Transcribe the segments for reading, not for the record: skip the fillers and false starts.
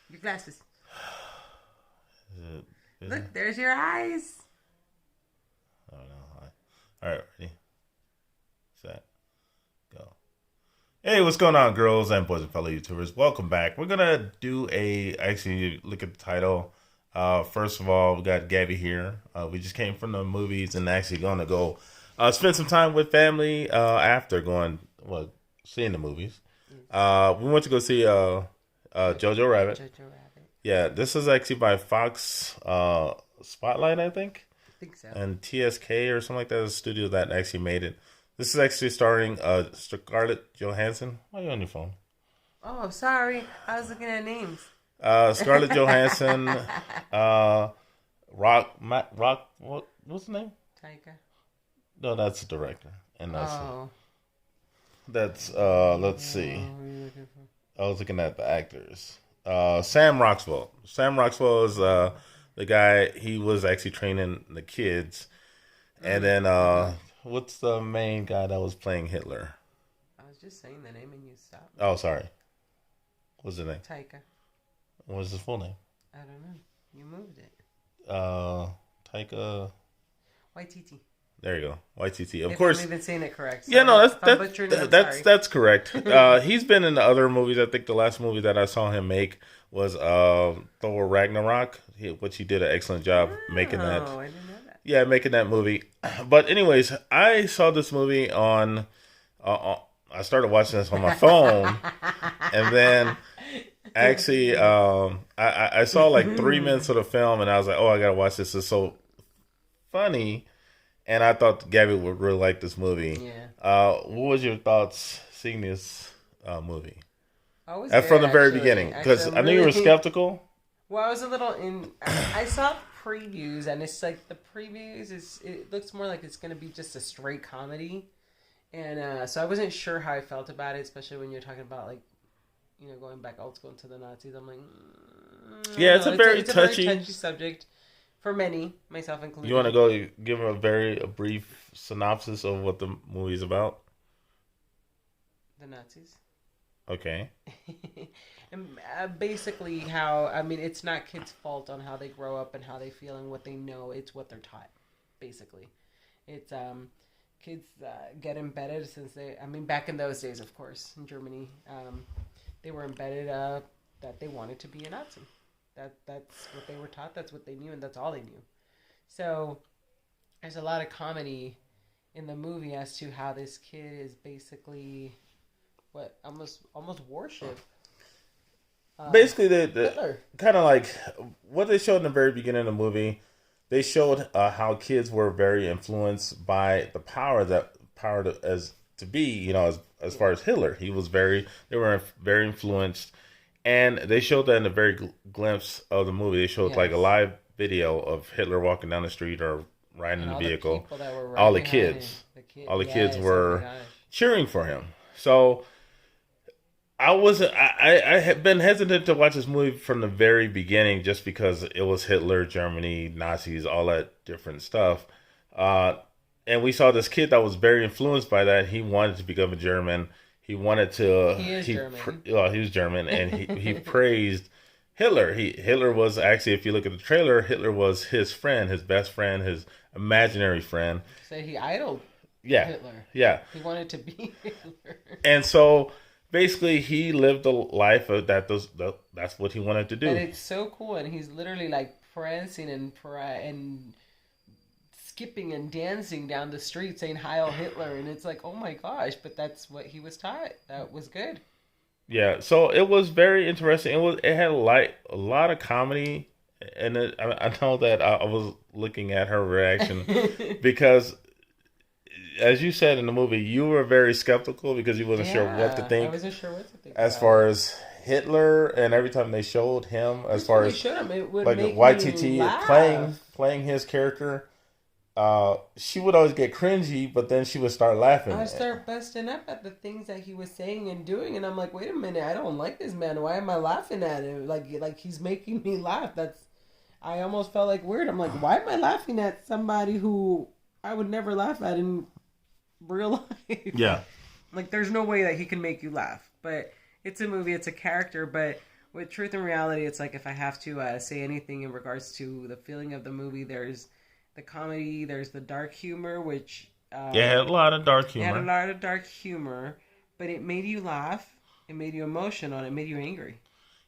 Your glasses. Is Look, it? there's your eyes. I don't know. All right, ready, set, go. Hey, what's going on, girls and boys and fellow YouTubers? Welcome back. We're gonna do actually look at the title. First of all, we got Gabby here. We just came from the movies and actually gonna go spend some time with family after seeing the movies. We went to go see JoJo Rabbit. JoJo Rabbit. Yeah, this is actually by Fox Spotlight, I think. I think so. And TSK or something like that is a studio that actually made it. This is actually starring Scarlett Johansson. Why are you on your phone? Oh, sorry. I was looking at names. Scarlett Johansson, what's the name? Taika. No, that's the director. And Oh. that's let's see. What are you looking for? I was looking at the actors. Sam Rockwell. Sam Rockwell is the guy. He was actually training the kids. And then what's the main guy that was playing Hitler? I was just saying the name and you stopped. Oh, sorry. What's the name? Taika. What was his full name? I don't know. You moved it. Taika. Waititi. There you go. YTT. Of If course. I'm even saying it correct. Yeah, no, If I'm butchering it, I'm sorry. that's correct. He's been in the other movies. I think the last movie that I saw him make was Thor Ragnarok, which he did an excellent job making that. Oh, I didn't know that. Yeah, making that movie. But anyways, I saw this movie on. I started watching this on my phone, and then actually, I saw like 3 minutes of the film, and I was like, "Oh, I gotta watch this. It's so funny." And I thought Gabby would really like this movie. Yeah. What was your thoughts seeing this movie? I was From the good, very actually. beginning, because Actually, I knew you were really- skeptical. Well, I was a little in. I saw previews, and it's like the previews it looks more like it's gonna be just a straight comedy, and so I wasn't sure how I felt about it, especially when you're talking about like, going back old school into the Nazis. I'm like, Yeah, it's a very it's touchy. a very touchy subject for many, myself included. You want to go give a brief synopsis of what the movie's about? The Nazis. Okay. And basically it's not kids' fault on how they grow up and how they feel and what they know. It's what they're taught, basically. It's kids get embedded back in those days, of course, in Germany, they were embedded that they wanted to be a Nazi. That's what they were taught, that's what they knew, and that's all they knew. So there's a lot of comedy in the movie as to how this kid is basically almost worship. Basically, the Hitler. kind of like what they showed in the very beginning of the movie. They showed how kids were very influenced by the power to be, as far as Hitler. They were very influenced, and they showed that in the very glimpse of the movie. They showed like a live video of Hitler walking down the street or riding in the vehicle. All the kids, all the kids were cheering for him. So I had been hesitant to watch this movie from the very beginning just because it was Hitler, Germany, Nazis, all that different stuff. And we saw this kid that was very influenced by that. He wanted to become a German. He wanted to. He is German. He was German, and he praised Hitler. Hitler was actually, if you look at the trailer, Hitler was his friend, his best friend, his imaginary friend. So he idoled Hitler. Yeah. He wanted to be Hitler. And so basically, he lived a life that's what he wanted to do. And it's so cool, and he's literally like prancing and skipping and dancing down the street saying Heil Hitler, and it's like, oh my gosh, but that's what he was taught. That was good. Yeah, so it was very interesting. It had a lot of comedy, and I know that I was looking at her reaction because, as you said in the movie, you were very skeptical because you wasn't sure what to think. I wasn't sure what to think. As far as Hitler, and every time they showed him, as far as it would like make YTT playing his character. She would always get cringy, but then she would start laughing. I start busting up at the things that he was saying and doing, and I'm like, wait a minute, I don't like this man. Why am I laughing at him? Like he's making me laugh. I almost felt like weird. I'm like, why am I laughing at somebody who I would never laugh at in real life? Yeah. Like, there's no way that he can make you laugh. But it's a movie, it's a character. But with Truth and Reality, it's like if I have to say anything in regards to the feeling of the movie, there's the comedy, there's the dark humor, which Yeah, it had a lot of dark it had a humor. lot of dark humor, but it made you laugh, it made you emotional, it made you angry.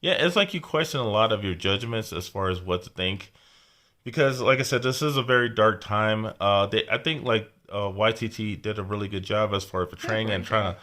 Yeah, it's like you question a lot of your judgments as far as what to think. Because, like I said, this is a very dark time. I think like YTT did a really good job as far as Yeah, portraying and great trying job.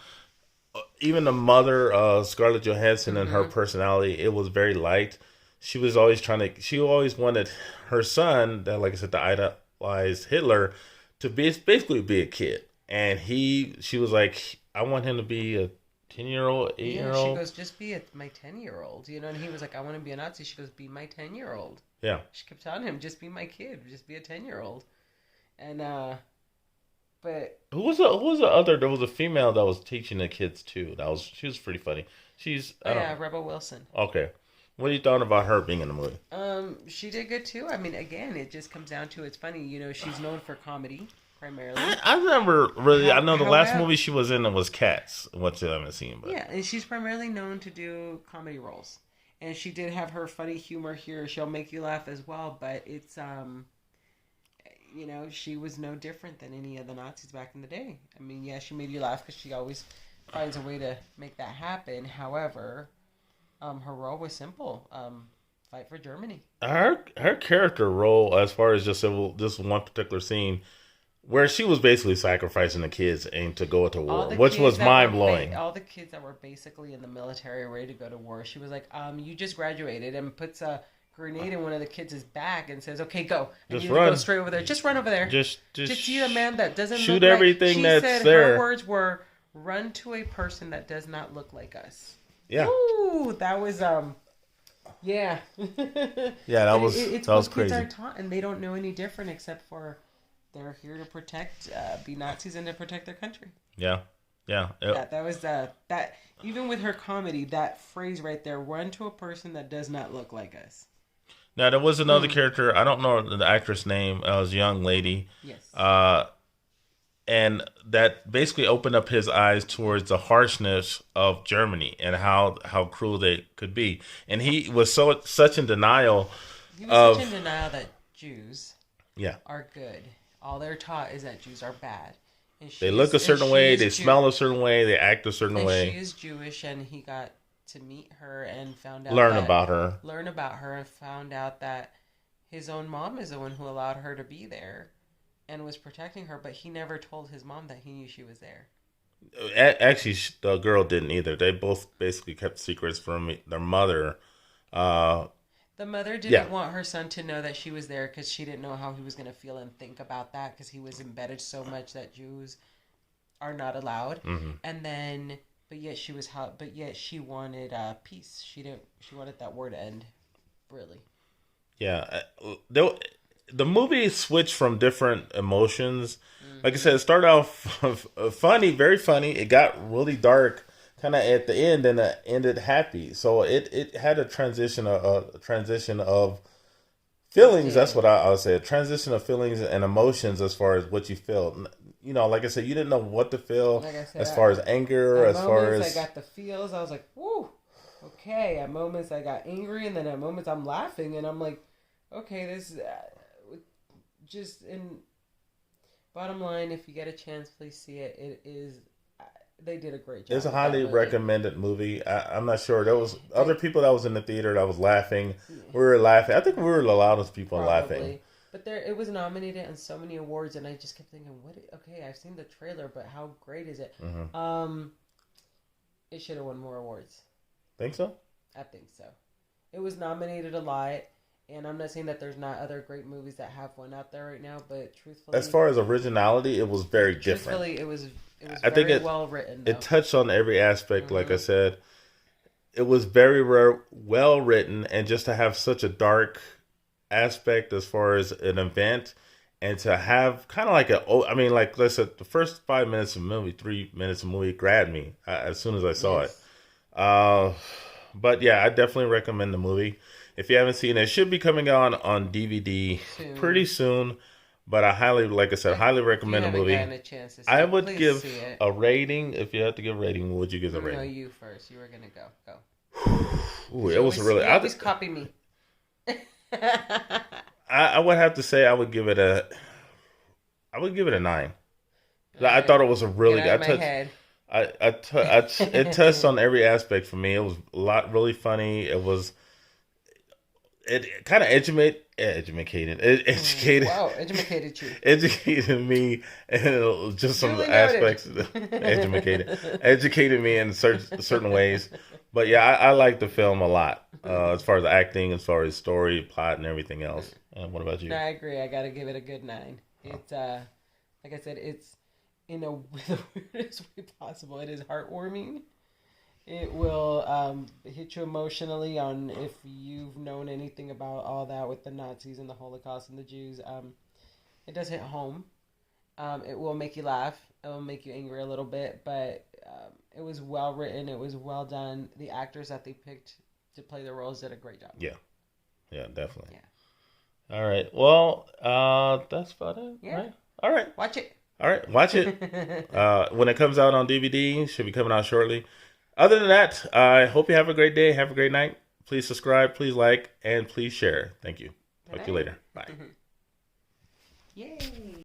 to. Even the mother, Scarlett Johansson, and her Mm-hmm. personality, it was very light. She was always trying to. She always wanted her son, that like I said, to idolize Hitler, to be basically be a kid, and she was like, I want him to be a 10-year old, eight Yeah, year she old. goes, just be my 10-year-old, you know, and he was like, I want to be a Nazi. She goes, be my 10-year-old. Yeah. She kept telling him, just be my kid, just be a 10-year-old. And, but, Who was the other? There was a female that was teaching the kids too. She was pretty funny. oh I don't yeah, Rebel Wilson. okay. What do you thought about her being in the movie? She did good too. I mean, again, it just comes down to, it's funny, you know, she's known for comedy, primarily. I never really. I know the last However, movie she was in was Cats, which I haven't seen. But yeah, and she's primarily known to do comedy roles. And she did have her funny humor here. She'll make you laugh as well, but it's, you know, she was no different than any of the Nazis back in the day. I mean, yeah, she made you laugh because she always finds a way to make that happen. However, her role was simple: fight for Germany. her character role, as far as just this one particular scene, where she was basically sacrificing the kids and to go to war, which was mind blowing. All the kids that were basically in the military ready to go to war. She was like, you just graduated, and puts a grenade in one of the kids' back and says, "Okay, go. And Just you run. go straight over there. Just run over there. Just See a man that doesn't shoot look everything she that's said there." Her words were, "Run to a person that does not look like us." Yeah. Ooh, that was yeah. Yeah, that was It's that was what kids crazy. are taught, and they don't know any different except for they're here to protect, be Nazis and to protect their country. Yeah, yeah. That was that. Even with her comedy, that phrase right there, "Run to a person that does not look like us." Now there was another character. I don't know the actress name. It was a young lady. Yes. And that basically opened up his eyes towards the harshness of Germany and how cruel they could be. And he was such in denial He was of such in denial that Jews yeah. are good. All they're taught is that Jews are bad. And They look a certain way, they smell a certain way, they act a certain and way. she is Jewish, and he got to meet her and found out Learn about her. Learn about her and found out that his own mom is the one who allowed her to be there and was protecting her, but he never told his mom that he knew she was there. Actually, the girl didn't either. They both basically kept secrets from their mother. The mother didn't want her son to know that she was there because she didn't know how he was going to feel and think about that because he was embedded so much that Jews are not allowed. Mm-hmm. And then, but yet she wanted peace. She wanted that war to end. Really. Yeah, the movie switched from different emotions. Like I said, it started off funny, very funny. It got really dark, kind of at the end, and it ended happy. So it had a transition of feelings. That's what I would say. A transition of feelings and emotions as far as what you feel. You know, like I said, you didn't know what to feel as far as anger, as far as I got the feels. I was like, woo, okay. At moments I got angry, and then at moments I'm laughing, and I'm like, okay, this is just in. Bottom line, if you get a chance, please see it. It is. They did a great job. It's a highly recommended movie. I'm not sure. There was other people that was in the theater that was laughing. We were laughing. I think we were the loudest people laughing. But it was nominated on so many awards, and I just kept thinking, okay, I've seen the trailer, but how great is it? Mm-hmm. It should have won more awards. Think so? I think so. It was nominated a lot. And I'm not saying that there's not other great movies that have one out there right now, but truthfully, as far as originity, it was very different. Truthfully, it was very well written. It touched on every aspect, like I said. It was very well written, and just to have such a dark aspect as far as an event, and to have kind of like like let's say the first 5 minutes of the movie, 3 minutes of the movie grabbed me as soon as I saw it. But yeah, I definitely recommend the movie. If you haven't seen it, it should be coming on DVD pretty soon. But I highly recommend the movie. I would give a rating. If you had to give a rating, what would you give the rating? No, you first. You were going to go. Ooh, it was really. You always copy me. I would have to say I would give it a 9. I thought it was a really good. It touched on every aspect for me. It was really funny. It kind of educated you. Educated me and just some aspects. Educated me in certain ways. But yeah, I like the film a lot. As far as acting, as far as story, plot, and everything else. And what about you? No, I agree. I got to give it a good 9. It's like I said, it's in the weirdest way possible. It is heartwarming. It will hit you emotionally on if you've known anything about all that with the Nazis and the Holocaust and the Jews. It does hit home. It will make you laugh. It will make you angry a little bit, but it was well written. It was well done. The actors that they picked to play the roles did a great job. Yeah, definitely. Yeah. All right. Well, that's about it. Yeah. Right? All right. Watch it. All right. Watch it. When it comes out on DVD, should be coming out shortly. Other than that, I hope you have a great day. Have a great night. Please subscribe, please like, and please share. Thank you. Talk to you later. Bye. Yay.